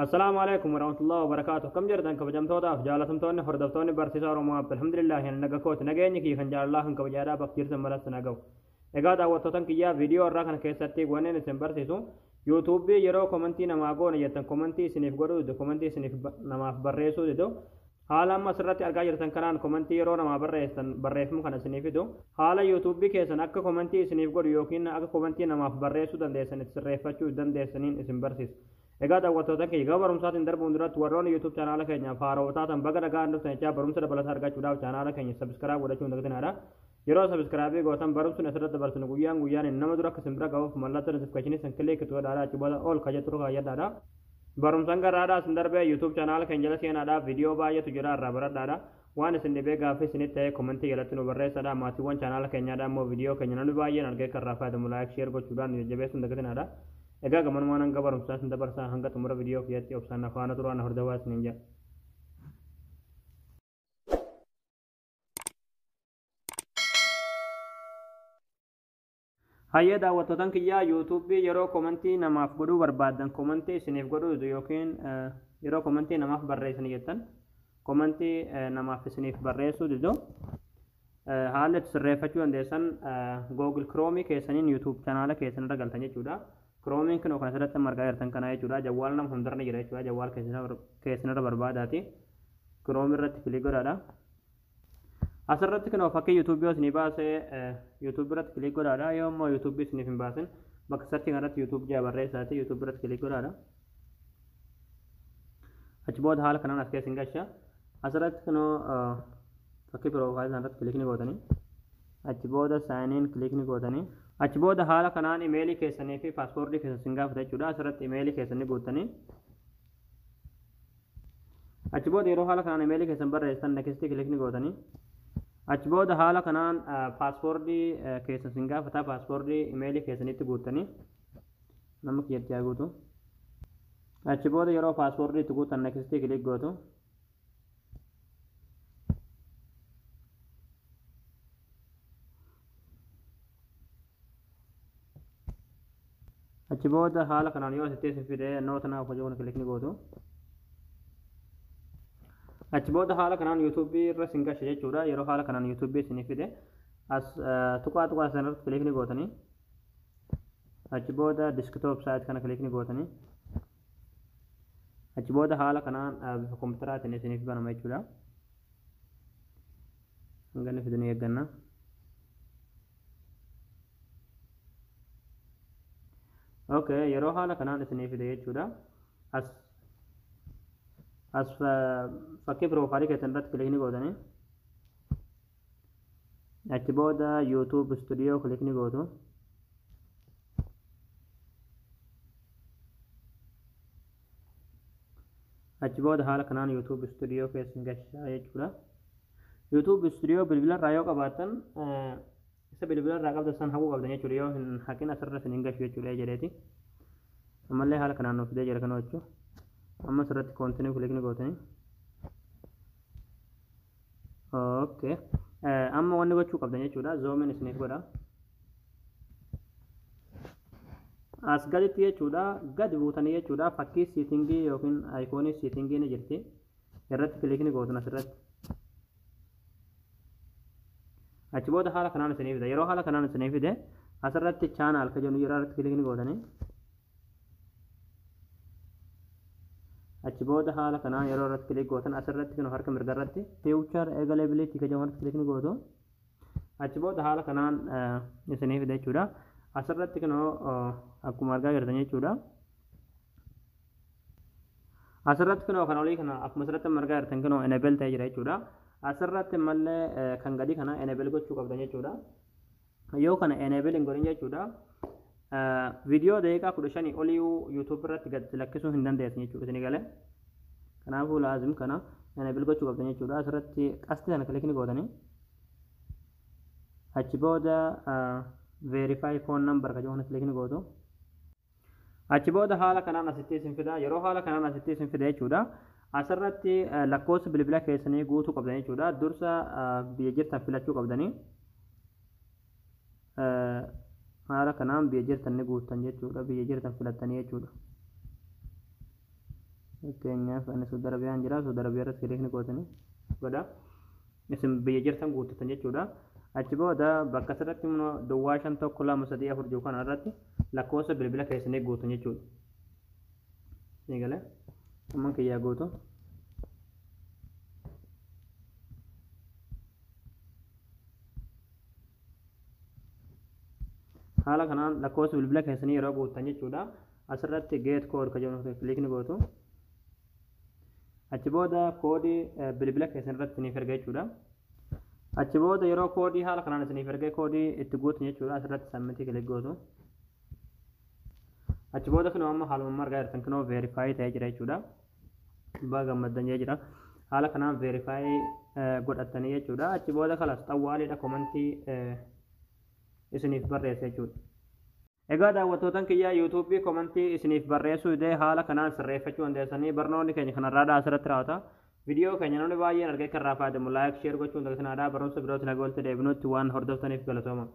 السلام عليكم ورحمة الله وبركاته. كم جردن كبجمتوتا جالتمتوني هردفتوني برسيسا رمواب الحمد لله يعني نغاكوت نغيني كي خنجال الله كبجادا بكتير سمرات نغاو اگا دعوتوتن كيا فيديو الراكن كيساتي غونين سمبرسيسو يوتيوب يرو كومنتي نماغون يتن كومنتي سنيف غدو دو كومنتي سنيف نماف بريسو دو حالا مسرتي ارغا جرتن كنان كومنتي يرو نما بريسن بريفم كان سنيف دو حالا يوتيوب كيسن اك كومنتي سنيف غدو يوكين اك كومنتي نماف بريسو دندسن سريفچو دندسنين سمبرسيس egaa daawwattoota keenya barumsaatiin darbuun duratti warroonni YouTube chaanaala keenya faarootaatan baga nagaan dhuftan jechaa barumsa dabalataa argachuudhaaf chaanaala keenya sabskiraayib godhachuun dagatinadha. Yeroo sabskiraayibii gootan barumsuun asirratti dabarsinu guyyaan nama dura akka simbira ga'uuf mallattoo notifikashinii san kilik itti godhaadha achi booda ol kajettu kaayyaadhaadha. Barumsaan garaadhaa sin darbee YouTube chaanaala keenya jala seenaadhaaf viidiyoo baay'eetu jira irraa baradhaadha. Waan isin dhibee gaaffii isinitti ta'e komentii jalatti nu barreessadha. Maatiiwwan chaanaala keenyaadha immoo viidiyoo keenya namni baay'een argee kan irraa fayyadamu laayik sheer gochuudhaan jajjabeessuun dagatinadha. egaa gamanummaan hanga barumsaa sin dabarsaa hanga xumura viidiyoo kiyatti obsaan afaana turaan hordofaa isiniin jedha. Hayyee daawwattootaan kiyyaa yuutuubii yeroo komentii namaaf godhuu barbaadan komentii isiniif godhuu yookiin yeroo komentii namaaf barreessan jettan komentii namaaf isiniif barreessuu didoo haala itti sirreeffachuu dandeessan Google Chrome keessaniin YouTube chanaala keessanirra galtan jechuudha. Chrome kan kana asirratti margaa jirtan kana jechuudha. Jawwaal nama hundarra jira jechuudha. Jawwaal keessanirra barbaadaati. Chrome irratti kilik godhaadha. Asirratti kan fakkii YouTube yoo isinii baasee YouTube irratti kilik godhaadha. Yoo immoo YouTube isiniif hin baasin bakka searching irratti YouTube jaa barreessaati. YouTube irratti kilik godhaadha. Achi booda haala kanaan as keessa hin gasha. Asirratti kan fakkii profile irratti kilik ni gootanii. Achi booda sign in kilik ni gootanii. Achi booda haala kanaan imeelii keessanii fi paaspoortii keessan sin gaafata jechuudha. Asirratti imeelii keessanii guuttanii. Achi booda yeroo haala kanaan imeelii keessan barreessan next kilik ni gootanii. Achi booda haala kanaan paaspoortii keessan sin gaafata paaspoortii imeelii keessanitti guuttanii nama kiyyatti haa guutu. Achi booda yeroo paaspoortii itti guutan next kilik gootu. achi booda haala kanaan yoo asitti isin fide noota naaf hojii kilik ni gootu. Achi booda haala kanaan YouTube irra sin gashe jechuudha. Yeroo haala kanaan YouTube isin fide as tuqaa sanarratti kilik ni gootanii. Achi booda desktop site kana kilik ni gootanii. Achi booda haala kanaan bifa kompiitaraatiin isiniif banama jechuudha. Hanga inni fidanii eegganna. Okay, yeroo haala kanaan isiniif fide jechuudha. As fakkii profaayilii keessan irratti kilik ni gootanii. Achi booda YouTube Studio kilik ni gootu. Achi booda haala kanaan YouTube Studio keessan gashaa jechuudha. YouTube Studio bilbila irraa yoo qabaatan isa bilbila irraa qabda san hawuu qabdan jechuudha. Yoo hin haqin asirra isiniin gashu jechuudha jedheeti. Ammallee haala kanaan nuuf fidee jira kana jechuudha. Amma asirratti continue kilik ni gootanii. Okay. Amma wanni gochuu qabdan jechuudha. Zoom in isiniif godha. As gaditti jechuudha. Gadi buutanii jechuudha. Fakkii settingii yookiin ikoonii settingii ni jirti. Irratti kilik ni gootun asirratti. Achi booda haala kanaan isiniif fida. Yeroo haala kanaan isiniif fide asirratti channel ka jennu yeroo irratti kilik ni gootanii. Achi booda haala kanaan yeroo irratti kilik gootan asirratti kan harka mirga irratti future availability ka jennu kilik ni gootu. Achi booda haala kanaan isiniif fida jechuudha. Asirratti kan akkuma argaa jirtan jechuudha. Asirratti kan olii kana akkuma asirratti argaa jirtan kan enable ta'ee jira jechuudha. Asirratti mallee kan gadi kana enable gochuu qabdan jechuudha. Yoo kana enable hin godhin jechuudha. Viidiyoo daqiiqaa 15 olii YouTube irratti gad lakkisuu hin dandeessan jechuudha isin galee. Kanaafuu laazim kana enable gochuu qabdan jechuudha. Asirratti qasti kana kilik ni gootanii. Achi booda verify phone number ka jedhu kilik ni gootu. Achi booda haala kanaan asitti isin fida. Yeroo haala kanaan asitti isin fida jechuudha. Asirratti lakkoofsa bilbila keessanii guutuu qabdan jechuudha. Dursa biyya jirtan filachuu qabdanii. Haala kanaan biyya jirtan ni guutan jechuudha. Biyya jirtan filattanii jechuudha. fakkeenyaaf ani Saudi Arabiyaan jira Saudi Arabiyaa irratti kiliikni gootanii godha isin biyya jirtan guuttatan jechuudha achi booda bakka asirratti immoo duwwaa 5124 jiru kana irratti lakkoofsa bilbila keessanii guutan jechuudha eegale amma kiyyaa guutu haala kanaan lakkoofsa bilbila keessanii yeroo guutan jechuudha asirratti get code ka jedhamu kiliikni gootu achi booda koodii bilbila keessan irratti isiniif erga jechuudha achi booda yeroo koodii haala kanaan isiniif erga koodii itti guutan jechuudha asirratti submit kilik gootu achi booda kunoo amma haaluma argaa jirtan kunoo verify ta'ee jira jechuudha baga gammaddan jira haala kanaan verify godhattanii jechuudha achi booda kalas xawwaaliidha komentii isiniif barreessa jechuudha egaa daawwattootan kiyyaa yuutuubii komentii isiniif barreessuu idee haala kanaan sirreeffachuu dandeessanii barnoonni keenya kanarraa asirratti raawwata viidiyoo keenya namni baay'een argee kan irraa fayyadamu laayik sheer gochuun dagatinaa barumsa birootti nagaa walitti deebinutti waan hordoftaniif galatooma